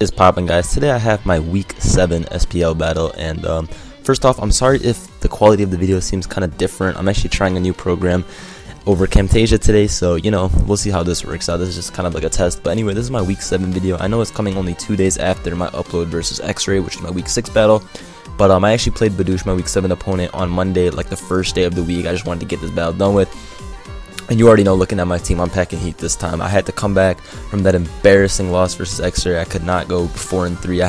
Is popping, guys. Today I have my week 7 SPL battle, and first off, I'm sorry if the quality of the video seems kind of different. I'm actually trying a new program over Camtasia today, so we'll see how this works out. This is just kind of like a test, but anyway, this is my week 7 video. I know it's coming only 2 days after my upload versus X-Ray, which is my week 6 battle, but I actually played Boudouche, my week 7 opponent, on Monday, like the first day of the week. I just wanted to get this battle done with. And you already know, looking at my team, I'm packing heat this time. I had to come back from that embarrassing loss versus X-Ray. I could not go 4-3. I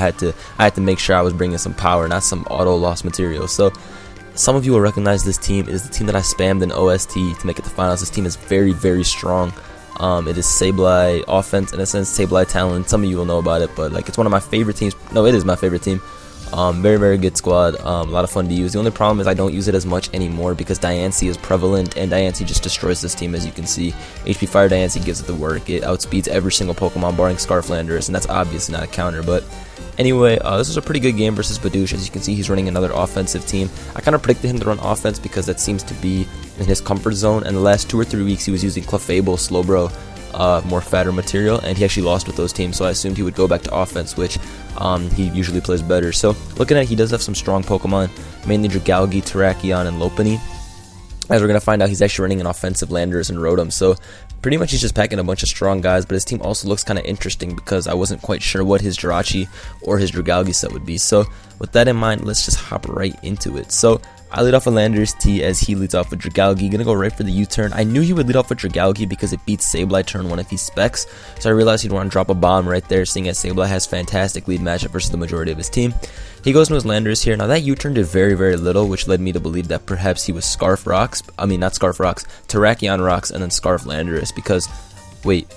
had to make sure I was bringing some power, not some auto loss material. So some of you will recognize this team. It is the team that I spammed in OST to make it to finals. This team is very, very strong. It is Sableye offense, in a sense, Sableye talent. Some of you will know about it, but like, it's one of my favorite teams. No, it is my favorite team. Very, very good squad. A lot of fun to use. The only problem is I don't use it as much anymore because Diancie is prevalent, and Diancie just destroys this team, as you can see. HP Fire Diancie gives it the work. It outspeeds every single Pokemon barring Scarflanders, and that's obviously not a counter. But anyway, this was a pretty good game versus Boudouche. As you can see, he's running another offensive team. I kind of predicted him to run offense because that seems to be in his comfort zone, and the last 2 or 3 weeks he was using Clefable, Slowbro, more fatter material, and he actually lost with those teams, so I assumed he would go back to offense, which he usually plays better. So looking at it, he does have some strong Pokemon, mainly Dragalge, Terrakion, and Lopunny. As we're going to find out, he's actually running an offensive Landorus and Rotom, so pretty much he's just packing a bunch of strong guys, but his team also looks kind of interesting because I wasn't quite sure what his Jirachi or his Dragalge set would be. So with that in mind, let's just hop right into it. So I lead off with Landorus T as he leads off with Dragalge. Gonna go right for the U-turn. I knew he would lead off with Dragalge because it beats Sableye turn 1 if he specs, so I realized he'd want to drop a bomb right there, seeing as Sableye has fantastic lead matchup versus the majority of his team. He goes into his Landorus here. Now that U-turn did very, very little, which led me to believe that perhaps he was Scarf Rocks. I mean, not Scarf Rocks, Terrakion Rocks, and then Scarf Landorus, because, wait,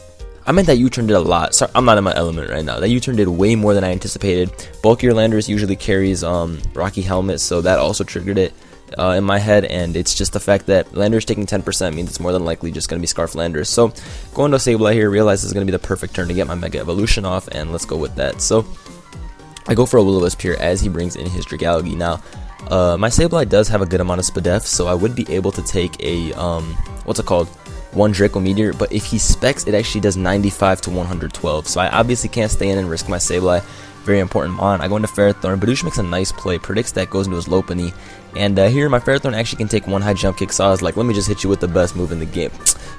I meant that U-turn did a lot. Sorry, I'm not in my element right now. That U-turn did way more than I anticipated. Bulkier Landorus usually carries Rocky Helmet, so that also triggered it in my head, and it's just the fact that Landorus taking 10% means it's more than likely just going to be Scarf Landorus. So going to Sableye here, realize this is going to be the perfect turn to get my Mega Evolution off, and let's go with that. So I go for a Will-O-Wisp here as he brings in his Dragalge. Now, my Sableye does have a good amount of Spadef, so I would be able to take a, what's it called? 1 Draco Meteor, but if he specs, it actually does 95 to 112, so I obviously can't stay in and risk my Sableye. Very important mon. I go into Ferrothorn. Boudouche makes a nice play, predicts that, goes into his Lopunny, and here my Ferrothorn actually can take 1 high jump kick, so I was like, let me just hit you with the best move in the game.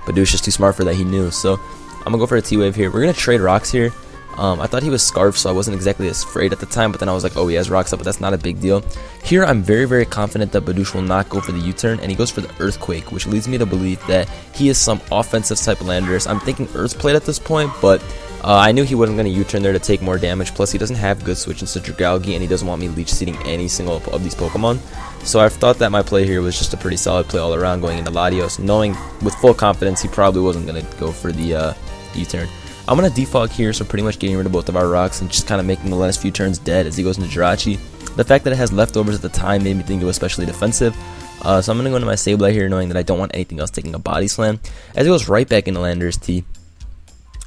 Boudouche is too smart for that, he knew, so I'm gonna go for a T-Wave here. We're gonna trade rocks here. I thought he was Scarf, so I wasn't exactly as afraid at the time, but then I was like, oh, he has rocks up, but that's not a big deal. Here, I'm very, very confident that Boudouche will not go for the U-turn, and he goes for the Earthquake, which leads me to believe that he is some offensive type Landorus. I'm thinking Earth Plate at this point, but I knew he wasn't going to U-turn there to take more damage, plus he doesn't have good switch into Dragalge, and he doesn't want me leech seeding any single of these Pokemon. So I thought that my play here was just a pretty solid play all around, going into Latios, knowing with full confidence he probably wasn't going to go for the U-turn. I'm going to defog here, so pretty much getting rid of both of our rocks and just kind of making the last few turns dead as he goes into Jirachi. The fact that it has leftovers at the time made me think it was especially defensive. So I'm going to go into my Sableye here, knowing that I don't want anything else taking a Body Slam, as he goes right back into Landorus T.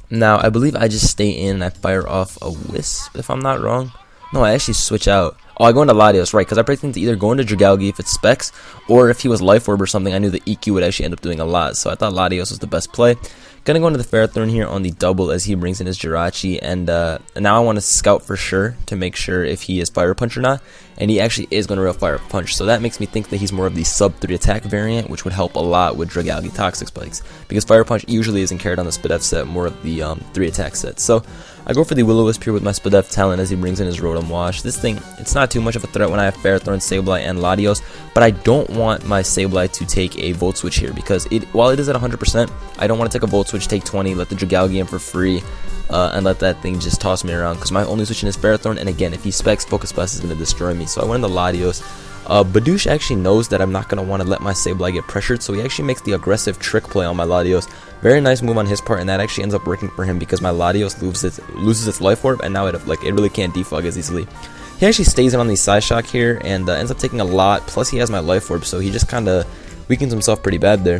Now, I believe I just stay in and I fire off a Wisp, if I'm not wrong. No, I actually switch out. Oh, I go into Latios, right, because I predicted to either go into Dragalge if it's specs, or if he was Life Orb or something, I knew the EQ would actually end up doing a lot, so I thought Latios was the best play. Gonna go into the Ferrothorn here on the double as he brings in his Jirachi, and now I want to scout for sure to make sure if he is Fire Punch or not, and he actually is going to real Fire Punch, so that makes me think that he's more of the sub 3 attack variant, which would help a lot with Dragalge Toxic Spikes, because Fire Punch usually isn't carried on the Spadef set, more of the 3 attack set. So I go for the Will-O-Wisp here with my Spadef talent as he brings in his Rotom Wash. This thing, it's not too much of a threat when I have Ferrothorn, Sableye, and Latios, but I don't want my Sableye to take a Volt Switch here, because while it is at 100%, I don't want to take a Volt Switch, take 20, let the Dragalge in for free, and let that thing just toss me around, because my only switch in is Ferrothorn, and again, if he specs, Focus Blast is going to destroy me, so I went into Latios. Boudouche actually knows that I'm not going to want to let my Sableye get pressured, so he actually makes the aggressive trick play on my Latios. Very nice move on his part, and that actually ends up working for him because my Latios loses its Life Orb, and now it really can't defog as easily. He actually stays in on the Psyshock here, and ends up taking a lot, plus he has my Life Orb, so he just kind of weakens himself pretty bad there.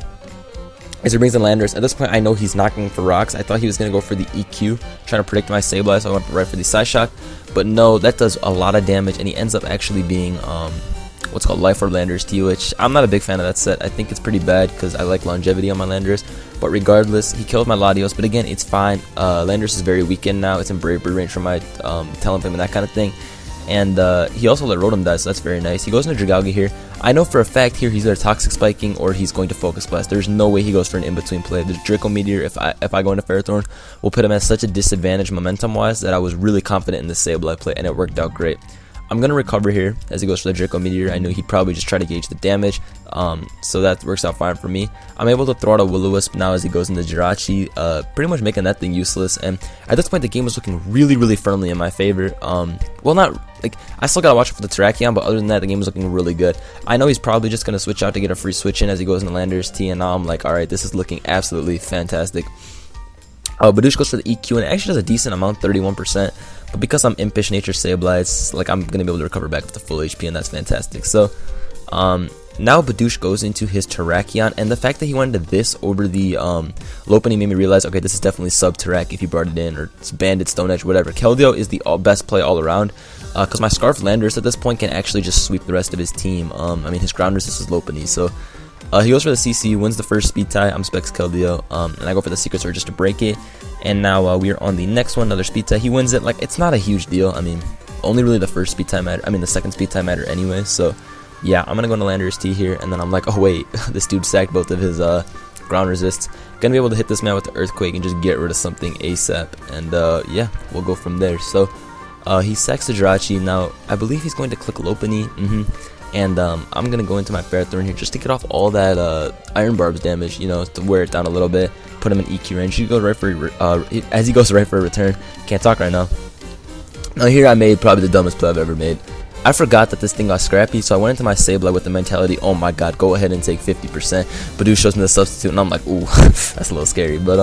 As he brings in Landorus, at this point I know he's not going for rocks. I thought he was going to go for the EQ, trying to predict my Sableye, so I went right for the Psyshock, but no, that does a lot of damage, and he ends up actually being what's called Life Orb Landorus T, which I'm not a big fan of that set. I think it's pretty bad because I like longevity on my Landorus, But regardless, he killed my Latios, but again, it's fine. Landorus is very weakened now. It's in Brave Bird range for my Talonflame and that kind of thing. And he also let Rotom die, so that's very nice. He goes into Dragalge here. I know for a fact here he's either Toxic Spiking or he's going to Focus Blast. There's no way he goes for an in-between play. There's Draco Meteor, if I go into Ferrothorn, will put him at such a disadvantage momentum-wise that I was really confident in the Sableye play, and it worked out great. I'm going to recover here as he goes for the Draco Meteor. I knew he'd probably just try to gauge the damage, so that works out fine for me. I'm able to throw out a Will-O-Wisp now as he goes into Jirachi, pretty much making that thing useless. And at this point, the game was looking really firmly in my favor. Well, not like I still gotta watch it for the Terrakion, but other than that, the game was looking really good. I know he's probably just gonna switch out to get a free switch in as he goes into Landorus T, and now I'm like, all right, this is looking absolutely fantastic. Boudouche goes for the EQ, and it actually does a decent amount, 31%. But because I'm Impish Nature Sableye, it's like I'm going to be able to recover back to full HP, and that's fantastic. So, now Boudouche goes into his Terrakion, and the fact that he went into this over the Lopunny made me realize, okay, this is definitely sub-Terrak if you brought it in, or it's Bandit, Stone Edge, whatever. Keldeo is the best play all around, because my Scarf Landorus at this point can actually just sweep the rest of his team. I mean, his ground resist is Lopunny, so he goes for the CC, wins the first speed tie. I'm Specs Keldeo, and I go for the Secret Sword just to break it. And now we are on the next one, another speed tie. He wins it. Like, it's not a huge deal. I mean, only really the first speed tie matter. I mean, the second speed tie matter anyway. So, yeah, I'm gonna go into Landorus T here, and then I'm like, oh wait, this dude sacked both of his ground resists. Gonna be able to hit this man with the Earthquake and just get rid of something ASAP. And yeah, we'll go from there. So, he sacks the Jirachi. Now, I believe he's going to click Lopunny. And I'm going to go into my Ferrothorn here just to get off all that Iron Barb's damage, you know, to wear it down a little bit, put him in EQ range. He goes right for as he goes right for a return. Can't talk right now. Now here I made probably the dumbest play I've ever made. I forgot that this thing got scrappy, so I went into my Sableye with the mentality, oh my god, go ahead and take 50%. Boudouche shows me the substitute, and I'm like, ooh, that's a little scary. But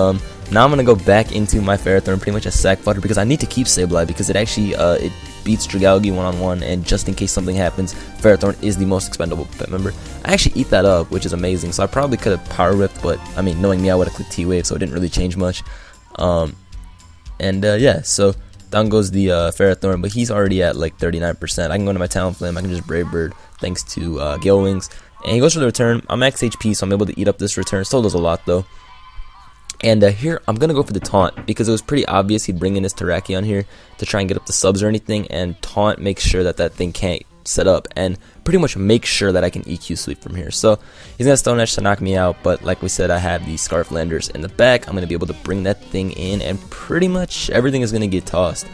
now I'm going to go back into my Ferrothorn pretty much as sack fodder, because I need to keep Sableye, because it actually it beats Dragalge one-on-one, and just in case something happens, Ferrothorn is the most expendable pet member. I actually eat that up, which is amazing, so I probably could have Power Whipped, but I mean, knowing me, I would have clicked T-Wave, so it didn't really change much. Yeah, so down goes the Ferrothorn, but he's already at like 39%. I can go into my Talonflame, I can just Brave Bird thanks to Gale Wings, and he goes for the return. I'm max HP, so I'm able to eat up this return. Still does a lot though. And here, I'm going to go for the Taunt, because it was pretty obvious he'd bring in his Terrakion here to try and get up the subs or anything, and Taunt makes sure that that thing can't set up, and pretty much make sure that I can EQ sweep from here. So, he's going to Stone Edge to knock me out, but like we said, I have the Scarf Landorus in the back. I'm going to be able to bring that thing in, and pretty much everything is going to get tossed.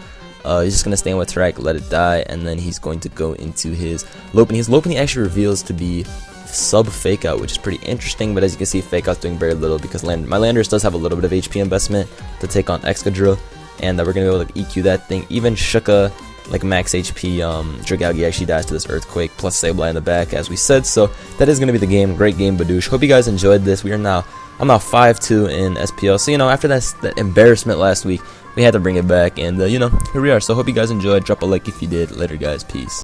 He's just going to stay in with Terrak, let it die, and then he's going to go into his Lopunny. His Lopunny actually reveals to be sub Fake Out, which is pretty interesting, but as you can see, Fake Out's doing very little because my Landorus does have a little bit of HP investment to take on Excadrill, and we're going to be able to EQ that thing. Even Shuka, like max HP, Dragalge actually dies to this Earthquake, plus Sableye in the back, as we said, so that is going to be the game. Great game, Boudouche. Hope you guys enjoyed this. I'm now 5-2 in SPL, so, you know, after that embarrassment last week, we had to bring it back, and, you know, here we are. So hope you guys enjoyed. Drop a like if you did. Later, guys. Peace.